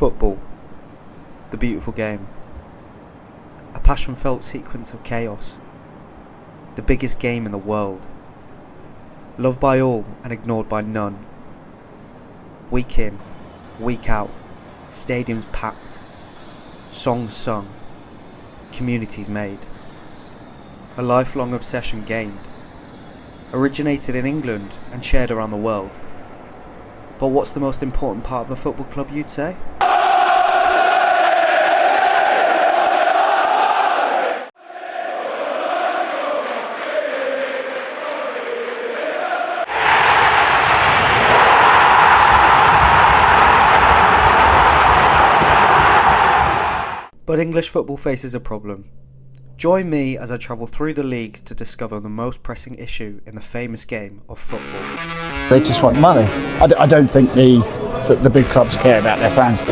Football, the beautiful game. A passion-felt sequence of chaos. The biggest game in the world. Loved by all and ignored by none. Week in, week out, stadiums packed. Songs sung. Communities made. A lifelong obsession gained. Originated in England and shared around the world. But what's the most important part of a football club, you'd say? But English football faces a problem. Join me as I travel through the leagues to discover the most pressing issue in the famous game of football. They just want money. I don't think the big clubs care about their fans.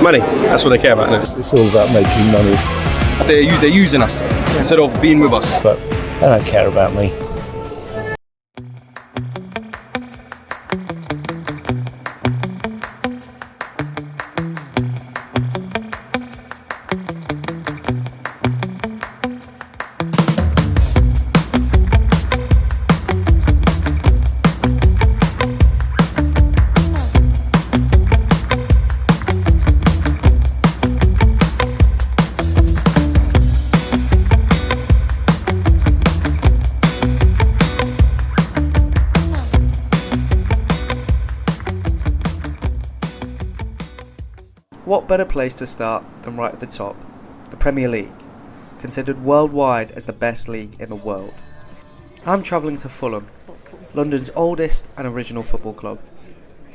Money, that's what they care about now. It's all about making money. They're using us instead of being with us. But they don't care about me. What better place to start than right at the top, the Premier League, considered worldwide as the best league in the world. I'm travelling to Fulham, London's oldest and original football club,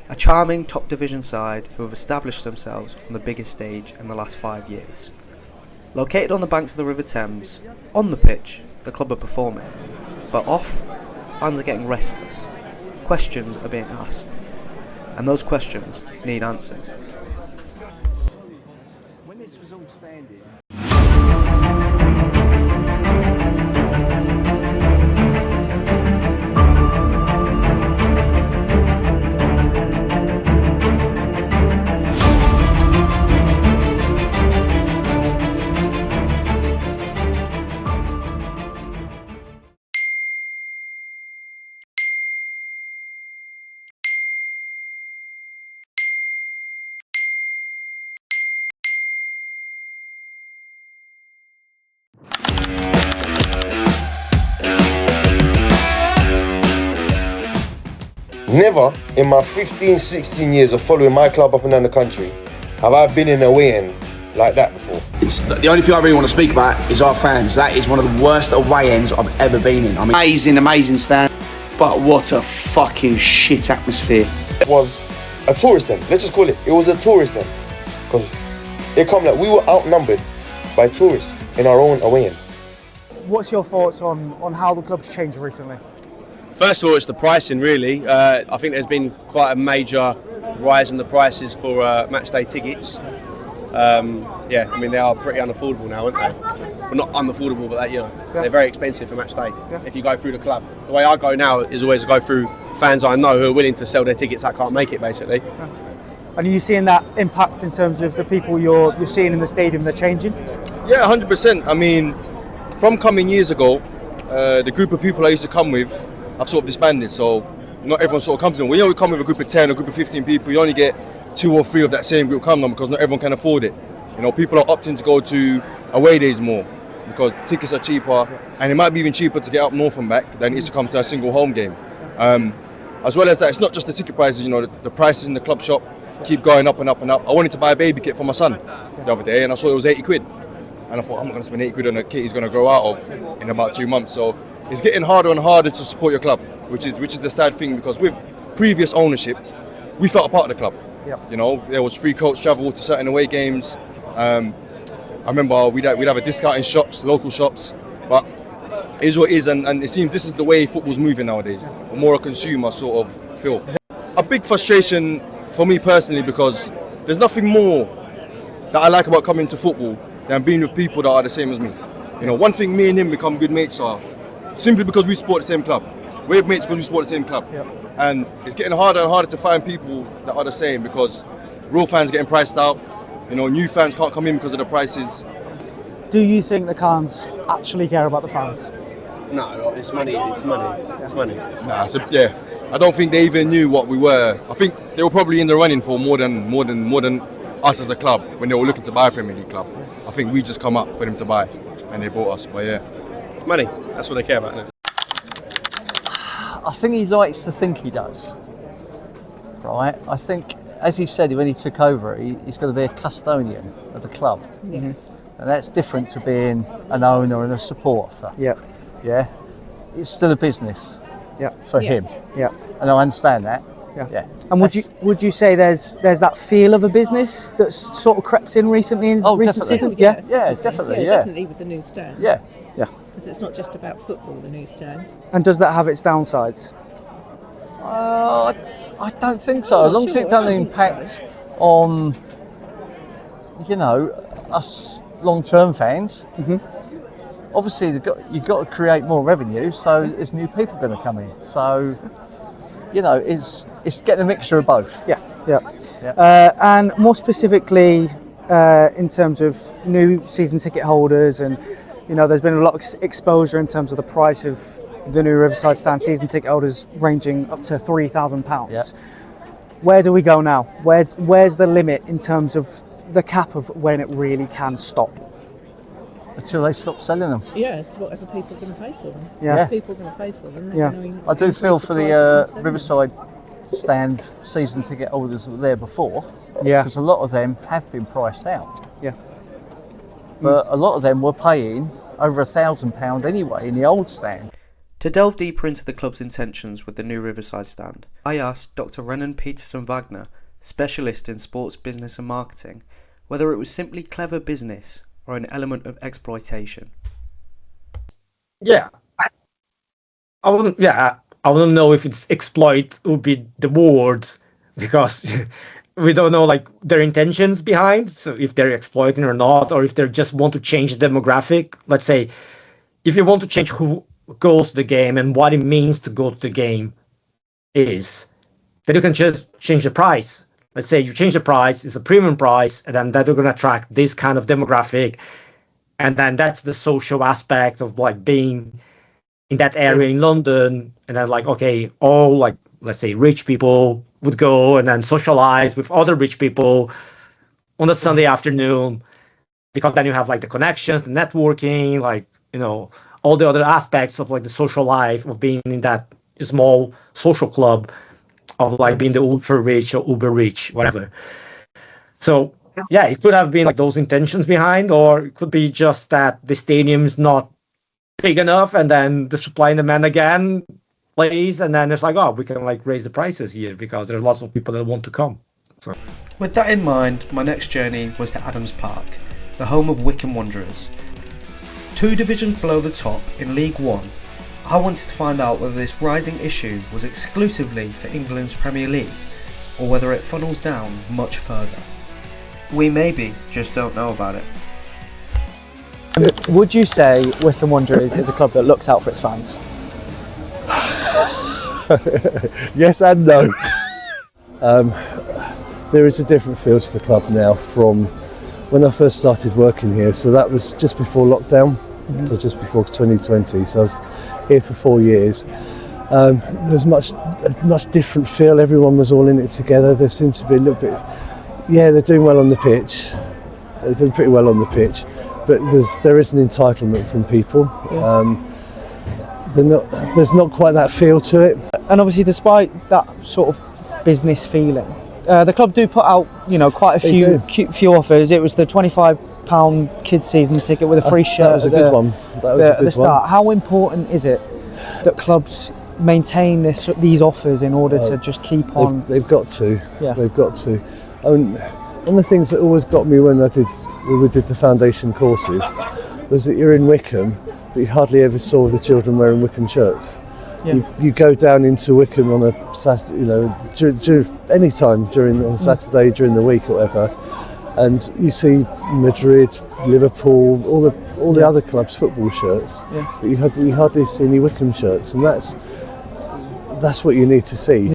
a charming top division side who have established themselves on the biggest stage in the last 5 years. Located on the banks of the River Thames, on the pitch, the club are performing, but off, fans are getting restless, questions are being asked, and those questions need answers. Never in my 15, 16 years of following my club up and down the country have I been in a away end like that before. It's the only thing I really want to speak about is our fans. That is one of the worst away ends I've ever been in. I mean, amazing stand, but what a fucking shit atmosphere. It was a tourist end, let's just call it. It was a tourist end. Because it come like we were outnumbered by tourists in our own away end. What's your thoughts on how the club's changed recently? First of all, it's the pricing really. I think there's been quite a major rise in the prices for match day tickets. I mean they are pretty unaffordable now, aren't they? Well, not unaffordable, but they're very expensive for match day. If you go through the club, the way I go now is always to go through fans I know who are willing to sell their tickets that can't make it, basically. And are you seeing that impact in terms of the people you're seeing in the stadium? They're changing? Yeah, 100%. I mean, from coming years ago, the group of people I used to come with, I've sort of disbanded, so not everyone sort of comes in. When you come with a group of 10 or a group of 15 people, you only get 2 or 3 of that same group come on because not everyone can afford it. You know, people are opting to go to away days more because the tickets are cheaper, and it might be even cheaper to get up north and back than it is to come to a single home game. As well as that, it's not just the ticket prices, you know, the prices in the club shop keep going up and up and up. I wanted to buy a baby kit for my son the other day and I saw it was 80 quid. And I thought, I'm not going to spend 80 quid on a kit he's going to grow out of in about 2 months. So it's getting harder and harder to support your club, which is the sad thing, because with previous ownership, we felt a part of the club. You know, there was free coach travel to certain away games. I remember we'd have a discount in shops, local shops, but it is what it is, and it seems this is the way football's moving nowadays. More a consumer sort of feel. A big frustration for me personally, because there's nothing more that I like about coming to football than being with people that are the same as me. You know, one thing me and him become good mates are simply because we support the same club. We're mates because we support the same club. And it's getting harder and harder to find people that are the same, because real fans are getting priced out. You know, new fans can't come in because of the prices. Do you think the Khans actually care about the fans? No, it's money. It's money. It's money. Nah, so yeah, I don't think they even knew what we were. I think they were probably in the running for more than us as a club when they were looking to buy a Premier League club. I think we just come up for them to buy, and they bought us. But yeah, Money. That's what they care about. Isn't it? I think he likes to think he does. Right? I think, as he said when he took over, he's going to be a custodian of the club. Mm-hmm. And that's different to being an owner and a supporter. Yeah. Yeah? It's still a business Yeah. for him. Yeah. And I understand that. Yeah. And would you say there's that feel of a business that's sort of crept in recently in recent definitely. seasons? Yeah. Yeah, definitely. Yeah, definitely with the newsstand. Yeah. Yeah. Because it's not just about football, the newsstand. And does that have its downsides? I don't think so. As long as sure, it doesn't I think impact on, us long-term fans. Mm-hmm. Obviously, you've got to create more revenue, so there's new people going to come in. So, it's getting a mixture of both. Yeah. Yeah. And more specifically, in terms of new season ticket holders, and there's been a lot of exposure in terms of the price of the new Riverside Stand season ticket holders ranging up to £3,000. Yeah. Where do we go now? Where's the limit in terms of the cap of when it really can stop? Until they stop selling them. Yes, whatever people are going to pay for them. Yeah. If people are going to pay for them, they're Yeah. going to I do feel for prices the and sell them. Riverside Stand season ticket holders that were there before, Yeah. because a lot of them have been priced out. Yeah. But a lot of them were paying over £1,000 anyway in the old stand. To delve deeper into the club's intentions with the new Riverside Stand, I asked Dr. Renan Peterson-Wagner, specialist in sports business and marketing, whether it was simply clever business or an element of exploitation. Yeah, I wouldn't. Yeah, I wouldn't know if it's exploit would be the words, because we don't know their intentions behind. So if they're exploiting or not, or if they just want to change the demographic. Let's say, if you want to change who goes to the game and what it means to go to the game, then you can just change the price. Let's say you change the price, it's a premium price, and then that you're going to attract this kind of demographic. And then that's the social aspect of being in that area in London. And then all let's say rich people would go and then socialize with other rich people on a Sunday afternoon, because then you have the connections, the networking, all the other aspects of the social life of being in that small social club of being the ultra rich or uber rich, whatever. So yeah, it could have been those intentions behind, or it could be just that the stadium's not big enough, and then the supply and demand again plays, and then it's we can raise the prices here because there's lots of people that want to come. So. With that in mind, my next journey was to Adams Park, the home of Wycombe Wanderers. 2 divisions below the top in League One, I wanted to find out whether this rising issue was exclusively for England's Premier League, or whether it funnels down much further. We maybe just don't know about it. Would you say Wycombe Wanderers is a club that looks out for its fans? Yes and no. There is a different feel to the club now from when I first started working here. So that was just before lockdown, so just before 2020. So I was here for 4 years. There was a much different feel. Everyone was all in it together. There seemed to be a little bit. Yeah, they're doing well on the pitch. They're doing pretty well on the pitch, but there is an entitlement from people. Yeah. There's not quite that feel to it. And obviously, despite that sort of business feeling, the club do put out, quite a few offers. It was the £25 kids season ticket with a free shirt. That was a good one. That was a good at the start. one. How important is it that clubs maintain these offers in order to just keep on? They've got to. Yeah. They've got to. One of the things that always got me when we did the foundation courses was that you're in Wycombe, but you hardly ever saw the children wearing Wycombe shirts. Yeah. You go down into Wycombe on a Saturday, any time on a Saturday during the week or whatever, and you see Madrid, Liverpool, all the other clubs' football shirts, but you hardly see any Wycombe shirts, and that's what you need to see.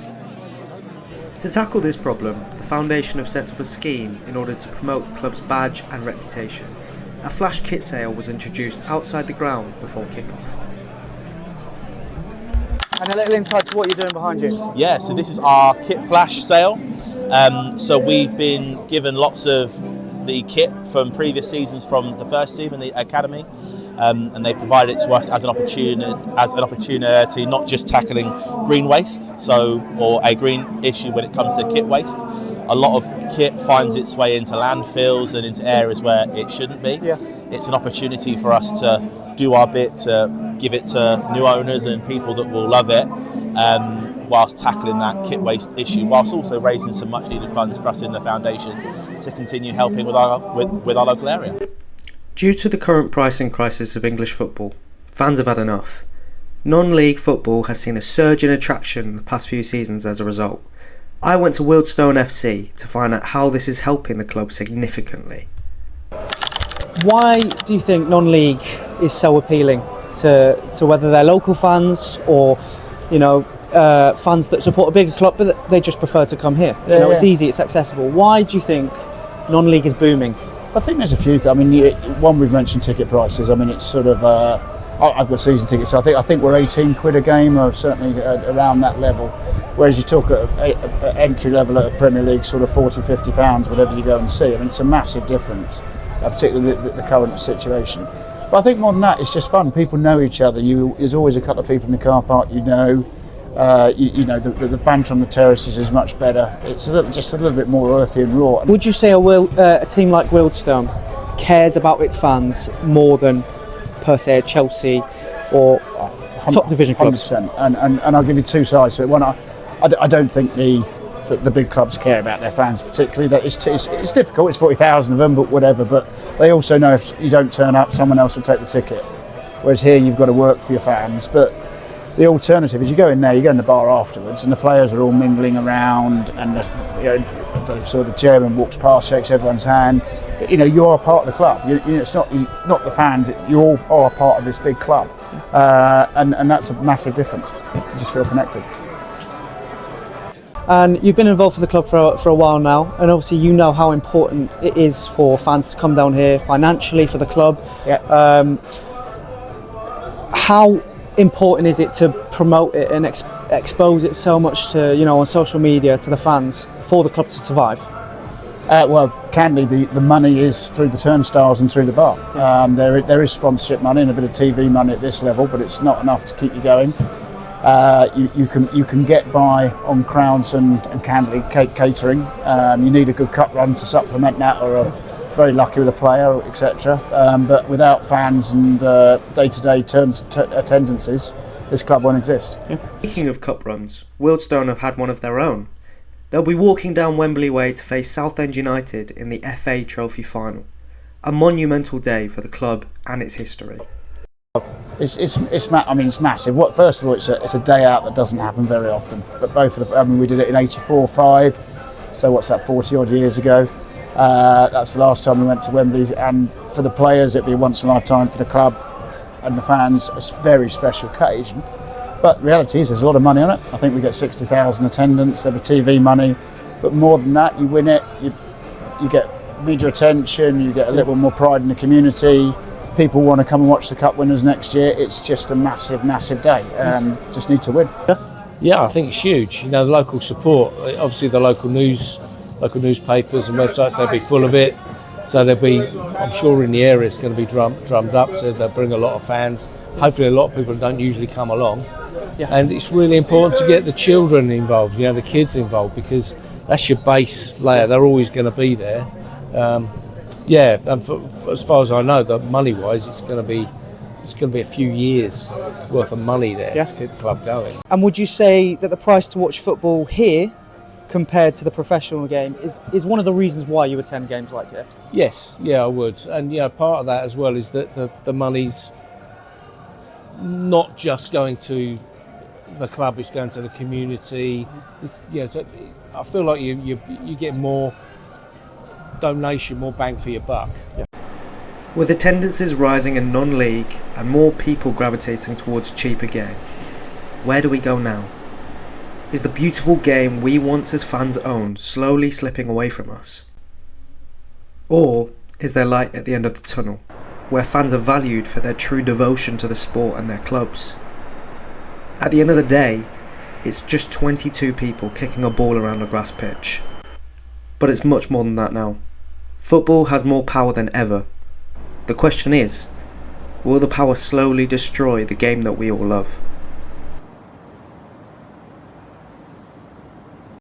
To tackle this problem, the foundation have set up a scheme in order to promote the club's badge and reputation. A flash kit sale was introduced outside the ground before kick-off. And a little insight to what you're doing behind you. Yeah, so this is our kit flash sale. So we've been given lots of the kit from previous seasons from the first team and the academy, and they provided it to us as an opportunity, not just tackling green waste, or a green issue when it comes to kit waste. A lot of kit finds its way into landfills and into areas where it shouldn't be. Yeah. It's an opportunity for us to do our bit to give it to new owners and people that will love it, whilst tackling that kit waste issue, whilst also raising some much needed funds for us in the foundation to continue helping with our local area. Due to the current pricing crisis of English football, fans have had enough. Non-league football has seen a surge in attraction in the past few seasons as a result. I went to Wealdstone FC to find out how this is helping the club significantly. Why do you think non-league is so appealing to whether they're local fans or, fans that support a bigger club but they just prefer to come here? It's easy, it's accessible. Why do you think non-league is booming? I think there's a few things. I mean, one, we've mentioned ticket prices. I mean, it's sort of. I've got season tickets, so I think we're 18 quid a game, or certainly around that level. Whereas you talk at entry level at a Premier League, sort of 40, 50 pounds, whatever you go and see. I mean, it's a massive difference, particularly the current situation. But I think more than that, it's just fun. People know each other. There's always a couple of people in the car park you know. The banter on the terraces is much better. It's just a little bit more earthy and raw. Would you say a team like Wealdstone cares about its fans more than, per se, Chelsea or top division clubs? 100%. And I'll give you two sides to it. One, I don't think the big clubs care about their fans particularly. That it's difficult. It's 40,000 of them, but whatever. But they also know if you don't turn up, someone else will take the ticket. Whereas here, you've got to work for your fans. But the alternative is you go in there, you go in the bar afterwards, and the players are all mingling around, and the chairman walks past, shakes everyone's hand. You're a part of the club. It's not the fans. You all are a part of this big club, and that's a massive difference. You just feel connected. And you've been involved with the club for a while now, and obviously you know how important it is for fans to come down here financially for the club. Yeah. How important is it to promote it and expose it so much to on social media to the fans for the club to survive? Candidly, the money is through the turnstiles and through the bar. There is sponsorship money and a bit of TV money at this level, but it's not enough to keep you going. You can get by on crowds and candidly catering. You need a good cup run to supplement that, or very lucky with a player, etc. But without fans and day-to-day attendances, this club won't exist. Yeah. Speaking of cup runs, Wealdstone have had one of their own. They'll be walking down Wembley Way to face Southend United in the FA Trophy final. A monumental day for the club and its history. It's massive. First of all, it's a day out that doesn't happen very often. But both of them, we did it in '84-5. So what's that? 40 odd years ago. That's the last time we went to Wembley, and for the players it'd be a once in a lifetime, for the club and the fans a very special occasion. But reality is there's a lot of money on it. I think we get 60,000 attendance, there'll be TV money, but more than that, you win it, you get media attention, you get a little more pride in the community, people want to come and watch the cup winners next year. It's just a massive day. Just need to win. Yeah, I think it's huge. The local support, obviously the local newspapers and websites, they'll be full of it. So there'll be, I'm sure in the area it's going to be drummed up, so they'll bring a lot of fans. Hopefully a lot of people don't usually come along. Yeah. And it's really important to get the children involved, the kids involved, because that's your base layer. They're always going to be there. And as far as I know, the money-wise, it's going to be a few years worth of money there to keep the club going. And would you say that the price to watch football here compared to the professional game is one of the reasons why you attend games like here? Yes, I would. And part of that as well is that the money's not just going to the club, it's going to the community. So I feel like you get more donation, more bang for your buck. Yeah. With attendances rising in non-league and more people gravitating towards cheaper game, where do we go now? Is the beautiful game we once as fans owned slowly slipping away from us? Or is there light at the end of the tunnel, where fans are valued for their true devotion to the sport and their clubs? At the end of the day, it's just 22 people kicking a ball around a grass pitch. But it's much more than that now. Football has more power than ever. The question is, will the power slowly destroy the game that we all love?